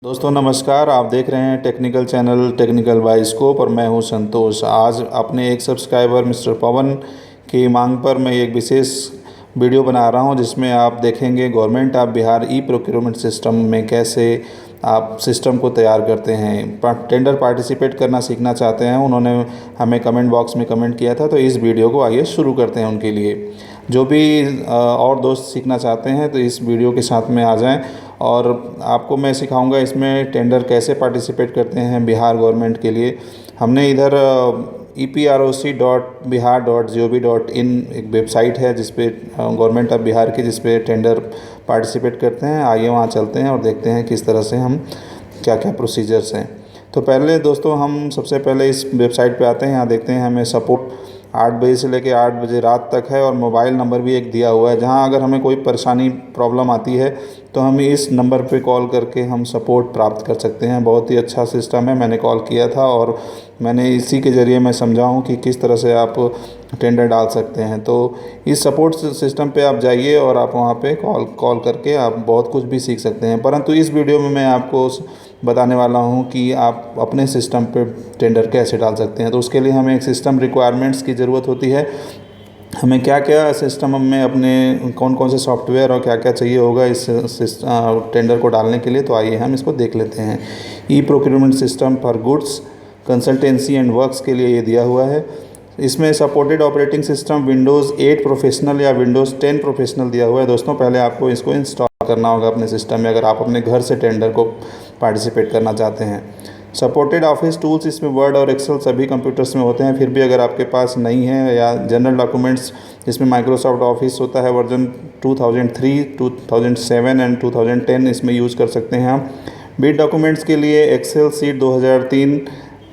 दोस्तों नमस्कार। आप देख रहे हैं technical channel technical by scope और मैं हूं संतोष। आज अपने एक सब्सक्राइबर मिस्टर पवन की मांग पर मैं एक विशेष वीडियो बना रहा हूं जिसमें आप देखेंगे government of Bihar e procurement system में कैसे आप सिस्टम को तैयार करते हैं। टेंडर पार्टिसिपेट करना सीखना चाहते हैं, उन्होंने हमें कमेंट बॉक्स में कमेंट किया था। तो इस वीडियो को आइए शुरू करते हैं उनके लिए। जो भी और दोस्त सीखना चाहते हैं तो इस वीडियो के साथ में आ जाएं और आपको मैं सिखाऊंगा इसमें टेंडर कैसे पार्टिसिपेट करते हैं बिहार गवर्नमेंट के लिए। हमने इधर eproc.bihar.gov.in एक वेबसाइट है जिस पे गवर्नमेंट ऑफ बिहार की जिस पे टेंडर पार्टिसिपेट करते हैं। आइए वहाँ चलते हैं और देखते हैं किस तरह से हम क्या क्या प्रोसीजर्स हैं। तो पहले दोस्तों हम सबसे पहले इस वेबसाइट पे आते हैं। यहाँ देखते हैं हमें सपोर्ट 8 बजे से लेकर 8 बजे रात तक है और मोबाइल नंबर भी एक दिया हुआ है, जहां अगर हमें कोई परेशानी प्रॉब्लम आती है तो हम इस नंबर पे कॉल करके हम सपोर्ट प्राप्त कर सकते हैं। बहुत ही अच्छा सिस्टम है। मैंने कॉल किया था और मैंने इसी के ज़रिए मैं समझा हूँ कि किस तरह से आप टेंडर डाल सकते हैं। तो इस सपोर्ट सिस्टम पे आप जाइए और आप वहाँ पे कॉल करके आप बहुत कुछ भी सीख सकते हैं। परंतु इस वीडियो में मैं आपको बताने वाला हूं कि आप अपने सिस्टम पे टेंडर कैसे डाल सकते हैं। तो उसके लिए हमें एक सिस्टम रिक्वायरमेंट्स की ज़रूरत होती है। हमें क्या क्या सिस्टम में अपने कौन कौन से सॉफ्टवेयर और क्या क्या चाहिए होगा इस टेंडर को डालने के लिए। तो आइए हम इसको देख लेते हैं। E procurement system for goods consultancy and works के लिए ये दिया हुआ है। इसमें supported operating system Windows 8 professional या विंडोज़ 10 प्रोफेशनल दिया हुआ है। दोस्तों पहले आपको इसको इंस्टॉल करना होगा अपने सिस्टम में अगर आप अपने घर से टेंडर को पार्टिसिपेट करना चाहते हैं। सपोर्टेड ऑफिस टूल्स इसमें वर्ड और एक्सेल सभी कंप्यूटर्स में होते हैं। फिर भी अगर आपके पास नहीं है या जनरल डॉक्यूमेंट्स जिसमें माइक्रोसॉफ्ट ऑफिस होता है वर्जन 2003, 2007 एंड 2010 इसमें यूज़ कर सकते हैं आप। बिड डॉक्यूमेंट्स के लिए excel sheet 2003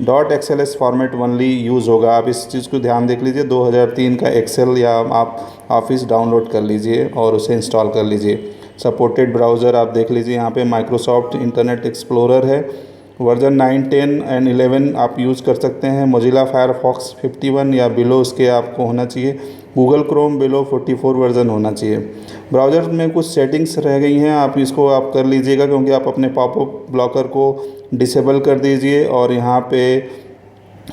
.xls format only use होगा। आप इस चीज़ को ध्यान देख लीजिए। 2003 का एक्सेल या आप ऑफिस डाउनलोड कर लीजिए और उसे इंस्टॉल कर लीजिए। सपोर्टेड ब्राउज़र आप देख लीजिए, यहाँ पे माइक्रोसॉफ्ट इंटरनेट एक्सप्लोरर है वर्जन 9, 10 एंड 11 आप यूज़ कर सकते हैं। मोजिला फायरफॉक्स 51 या बिलो उसके आपको होना चाहिए। गूगल क्रोम बिलो 44 वर्जन होना चाहिए। ब्राउज़र में कुछ सेटिंग्स रह गई हैं, आप इसको आप कर लीजिएगा क्योंकि आप अपने पॉपअप ब्लॉकर को डिसेबल कर दीजिए। और यहाँ पे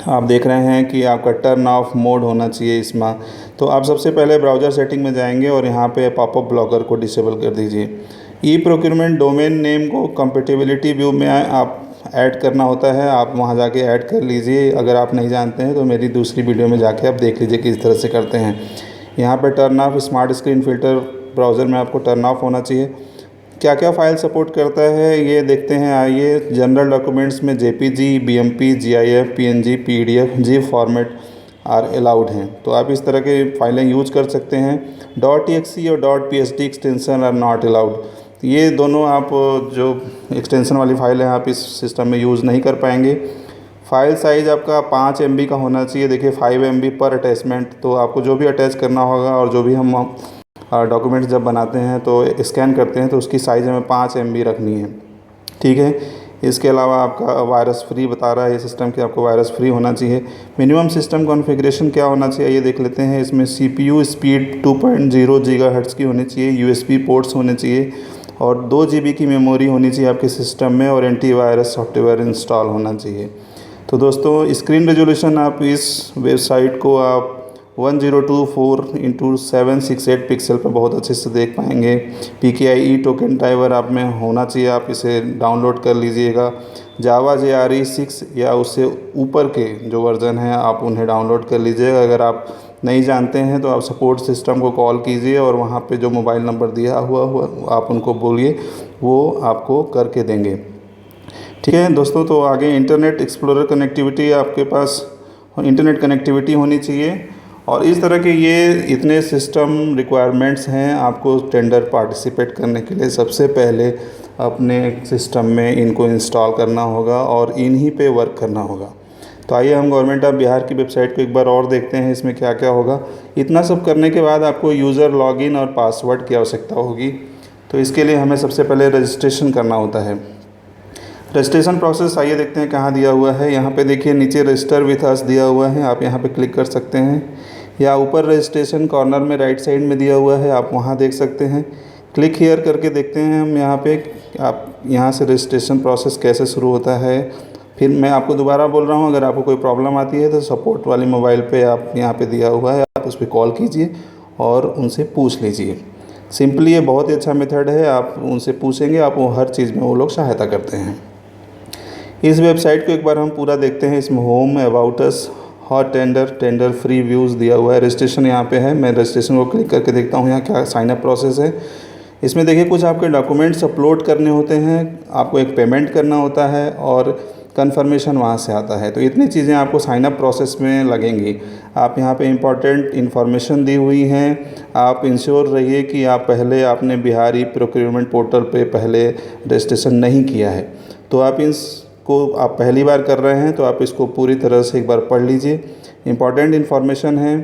आप देख रहे हैं कि आपका टर्न ऑफ मोड होना चाहिए इसमें। तो आप सबसे पहले ब्राउज़र सेटिंग में जाएंगे और यहाँ पे पॉपअप ब्लॉकर को डिसेबल कर दीजिए। ई प्रोक्योरमेंट डोमेन नेम को कंपैटिबिलिटी व्यू में आप ऐड करना होता है, आप वहाँ जाके ऐड कर लीजिए। अगर आप नहीं जानते हैं तो मेरी दूसरी वीडियो में जाके आप देख लीजिए किस तरह से करते हैं। यहाँ पर turn off smart screen filter browser में आपको टर्न ऑफ होना चाहिए। क्या क्या फ़ाइल सपोर्ट करता है ये देखते हैं। आइए, जनरल डॉक्यूमेंट्स में JPG, BMP, GIF, PNG, PDF, GIF format are allowed हैं। तो आप इस तरह के फाइलें यूज़ कर सकते हैं। .exe और .psd extension are not allowed. ये दोनों आप जो एक्सटेंशन वाली फाइल है आप इस सिस्टम में यूज़ नहीं कर पाएंगे। फ़ाइल साइज़ आपका 5 MB का होना चाहिए। देखिए 5 MB पर अटैचमेंट। तो आपको जो भी अटैच करना होगा और जो भी हम डॉक्यूमेंट्स जब बनाते हैं तो स्कैन करते हैं तो उसकी साइज़ हमें 5 MB रखनी है, ठीक है। इसके अलावा आपका वायरस फ्री बता रहा है ये सिस्टम कि आपको वायरस फ्री होना चाहिए। मिनिमम सिस्टम कॉन्फ़िगरेशन क्या होना चाहिए ये देख लेते हैं। इसमें CPU स्पीड 2.0 GHz की होनी चाहिए। USB पोर्ट्स होने चाहिए और 2 GB की मेमोरी होनी चाहिए आपके सिस्टम में और एंटीवायरस सॉफ्टवेयर इंस्टॉल होना चाहिए। तो दोस्तों स्क्रीन रेजोल्यूशन आप इस वेबसाइट को आप 1024x768 पिक्सल पर बहुत अच्छे से देख पाएंगे। PKI टोकन ड्राइवर आप में होना चाहिए, आप इसे डाउनलोड कर लीजिएगा। जावा JRE 6 या उससे ऊपर के जो वर्ज़न हैं आप उन्हें डाउनलोड कर लीजिएगा। अगर आप नहीं जानते हैं तो आप सपोर्ट सिस्टम को कॉल कीजिए और वहाँ पे जो मोबाइल नंबर दिया हुआ आप उनको बोलिए, वो आपको करके देंगे, ठीक है दोस्तों। तो आगे इंटरनेट एक्सप्लोरर कनेक्टिविटी, आपके पास इंटरनेट कनेक्टिविटी होनी चाहिए। और इस तरह के ये इतने सिस्टम रिक्वायरमेंट्स हैं आपको टेंडर पार्टिसिपेट करने के लिए। सबसे पहले अपने सिस्टम में इनको इंस्टॉल करना होगा और इन्हीं पे वर्क करना होगा। तो आइए हम गवर्नमेंट ऑफ बिहार की वेबसाइट को एक बार और देखते हैं इसमें क्या क्या होगा। इतना सब करने के बाद आपको यूज़र लॉगिन और पासवर्ड की आवश्यकता होगी। तो इसके लिए हमें सबसे पहले रजिस्ट्रेशन करना होता है। रजिस्ट्रेशन प्रोसेस आइए देखते हैं कहाँ दिया हुआ है। यहाँ पे देखिए नीचे रजिस्टर विथ अस दिया हुआ है, आप यहाँ पे क्लिक कर सकते हैं। या ऊपर रजिस्ट्रेशन कॉर्नर में राइट साइड में दिया हुआ है, आप वहाँ देख सकते हैं। क्लिक हियर करके देखते हैं हम यहाँ पे आप यहाँ से रजिस्ट्रेशन प्रोसेस कैसे शुरू होता है। फिर मैं आपको दोबारा बोल रहा हूँ, अगर आपको कोई प्रॉब्लम आती है तो सपोर्ट वाली मोबाइल पे आप यहाँ पे दिया हुआ है, आप उस पर कॉल कीजिए और उनसे पूछ लीजिए। सिंपली ये बहुत ही अच्छा मेथड है, आप उनसे पूछेंगे, आप वो हर चीज़ में वो लोग सहायता करते हैं। इस वेबसाइट को एक बार हम पूरा देखते हैं। इसमें home, about us, hot tender, free views दिया हुआ है। रजिस्ट्रेशन यहाँ पे है, मैं रजिस्ट्रेशन को क्लिक करके देखता हूँ यहाँ क्या साइन अप प्रोसेस है। इसमें देखिए कुछ आपके डॉक्यूमेंट्स अपलोड करने होते हैं, आपको एक पेमेंट करना होता है और कंफर्मेशन वहाँ से आता है। तो इतनी चीज़ें आपको साइन अप प्रोसेस में लगेंगी। आप यहाँ पे इम्पॉर्टेंट इन्फॉर्मेशन दी हुई हैं। आप इंश्योर रहिए कि आप पहले आपने बिहारी प्रोक्योरमेंट पोर्टल पे पहले रजिस्ट्रेशन नहीं किया है। तो आप इसको आप पहली बार कर रहे हैं तो आप इसको पूरी तरह से एक बार पढ़ लीजिए। इम्पॉर्टेंट इन्फॉर्मेशन है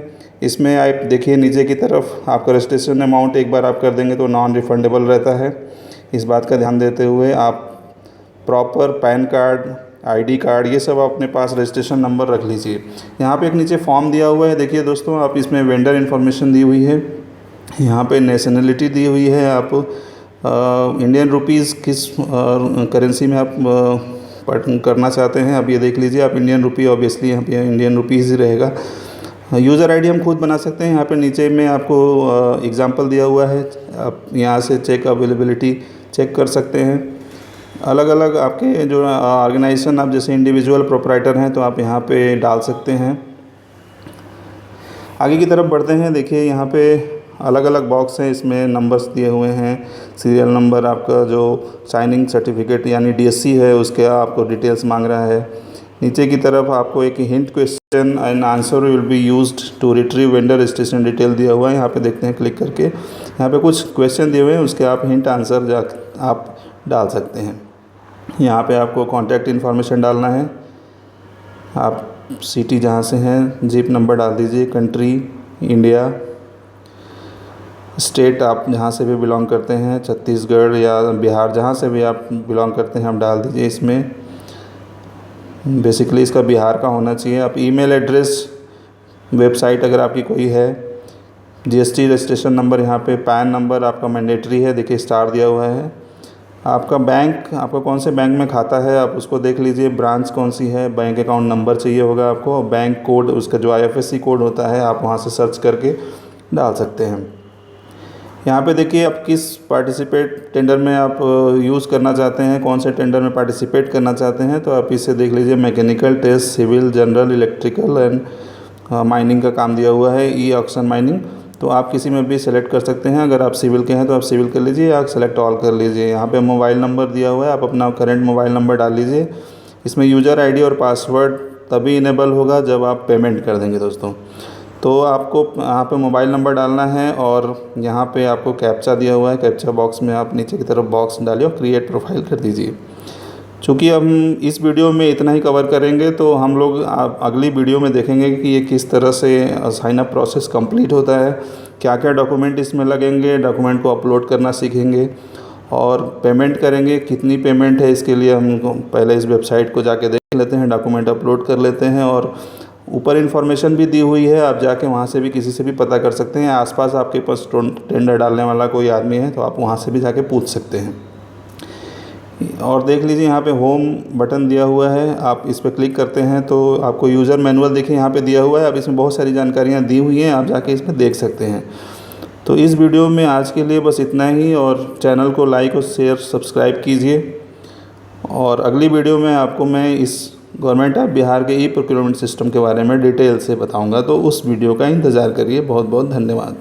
इसमें। आप देखिए नीचे की तरफ आपका रजिस्ट्रेशन अमाउंट एक बार आप कर देंगे तो नॉन रिफंडेबल रहता है। इस बात का ध्यान देते हुए आप proper pan card, ID card, ये सब अपने पास रजिस्ट्रेशन नंबर रख लीजिए। यहाँ पे एक नीचे फॉर्म दिया हुआ है, देखिए दोस्तों, आप इसमें वेंडर इन्फॉर्मेशन दी हुई है, यहाँ पे नेशनलिटी दी हुई है, आप इंडियन रुपीज़ किस करेंसी में आप करना चाहते हैं आप ये देख लीजिए। आप इंडियन रुपी, ऑब्वियसली यहाँ पे इंडियन रुपीज़ ही रहेगा। यूज़र आईडी हम खुद बना सकते हैं। यहाँ पे नीचे में आपको एग्जांपल दिया हुआ है, आप यहाँ से चेक अवेलेबिलिटी चेक कर सकते हैं। अलग अलग आपके जो ऑर्गेनाइजेशन, आप जैसे इंडिविजुअल प्रोप्राइटर हैं तो आप यहाँ पे डाल सकते हैं। आगे की तरफ बढ़ते हैं। देखिए यहाँ पे अलग अलग बॉक्स हैं, इसमें नंबर्स दिए हुए हैं, सीरियल नंबर, आपका जो साइनिंग सर्टिफिकेट यानी डीएससी है उसके आपको डिटेल्स मांग रहा है। नीचे की तरफ आपको एक hint question and answer will be used to retrieve vendor registration detail दिया हुआ है। यहाँ पे देखते हैं क्लिक करके, यहाँ पे कुछ क्वेश्चन दिए हुए हैं, उसके आप हिंट आंसर आप डाल सकते हैं। यहाँ पे आपको कॉन्टैक्ट इन्फॉर्मेशन डालना है, आप सिटी जहाँ से हैं, जिप नंबर डाल दीजिए, कंट्री इंडिया, स्टेट आप जहाँ से भी बिलोंग करते हैं, छत्तीसगढ़ या बिहार, जहाँ से भी आप बिलोंग करते हैं आप डाल दीजिए। इसमें बेसिकली इसका बिहार का होना चाहिए। आप ईमेल एड्रेस, वेबसाइट अगर आपकी कोई है, जीएसटी रजिस्ट्रेशन नंबर, यहाँ पे पैन नंबर आपका मैंडेटरी है, देखिए स्टार दिया हुआ है। आपका बैंक, आपका कौन से बैंक में खाता है आप उसको देख लीजिए, ब्रांच कौन सी है, बैंक अकाउंट नंबर चाहिए होगा आपको, बैंक कोड, उसका जो IFSC कोड होता है आप वहाँ से सर्च करके डाल सकते हैं। यहाँ पे देखिए आप किस पार्टिसिपेट टेंडर में आप यूज़ करना चाहते हैं, कौन से टेंडर में पार्टिसिपेट करना चाहते हैं, तो आप इसे देख लीजिए। Mechanical, test, civil, general, electrical and mining का काम दिया हुआ है, ई ऑक्शन माइनिंग। तो आप किसी में भी सेलेक्ट कर सकते हैं। अगर आप सिविल के हैं तो आप सिविल कर लीजिए या सेलेक्ट ऑल कर लीजिए। यहाँ पे मोबाइल नंबर दिया हुआ है, आप अपना करंट मोबाइल नंबर डाल लीजिए। इसमें यूज़र आईडी और पासवर्ड तभी इनेबल होगा जब आप पेमेंट कर देंगे दोस्तों। तो आपको यहाँ पे मोबाइल नंबर डालना है और यहाँ पे आपको कैप्चा दिया हुआ है, कैप्चा बॉक्स में आप नीचे की तरफ बॉक्स डालिए और क्रिएट प्रोफाइल कर दीजिए। चूँकि हम इस वीडियो में इतना ही कवर करेंगे तो हम लोग अगली वीडियो में देखेंगे कि ये किस तरह से साइन अप प्रोसेस कंप्लीट होता है, क्या क्या डॉक्यूमेंट इसमें लगेंगे, डॉक्यूमेंट को अपलोड करना सीखेंगे और पेमेंट करेंगे। कितनी पेमेंट है इसके लिए हम पहले इस वेबसाइट को जाके देख लेते हैं, डॉक्यूमेंट अपलोड कर लेते हैं और ऊपर इन्फॉर्मेशन भी दी हुई है, आप जाके वहाँ से भी किसी से भी पता कर सकते हैं। आसपास आपके पास टेंडर डालने वाला कोई आदमी है तो आप वहाँ से भी जाके पूछ सकते हैं। और देख लीजिए यहाँ पे होम बटन दिया हुआ है, आप इस पर क्लिक करते हैं तो आपको यूज़र मैनुअल देखिए यहाँ पे दिया हुआ है। अब इसमें बहुत सारी जानकारियाँ दी हुई हैं, आप जाके इसमें देख सकते हैं। तो इस वीडियो में आज के लिए बस इतना ही, और चैनल को लाइक और शेयर सब्सक्राइब कीजिए। और अगली वीडियो में आपको मैं इस गवर्नमेंट ऑफ बिहार के ई प्रोक्योरमेंट सिस्टम के बारे में डिटेल से बताऊँगा, तो उस वीडियो का इंतज़ार करिए। बहुत बहुत धन्यवाद।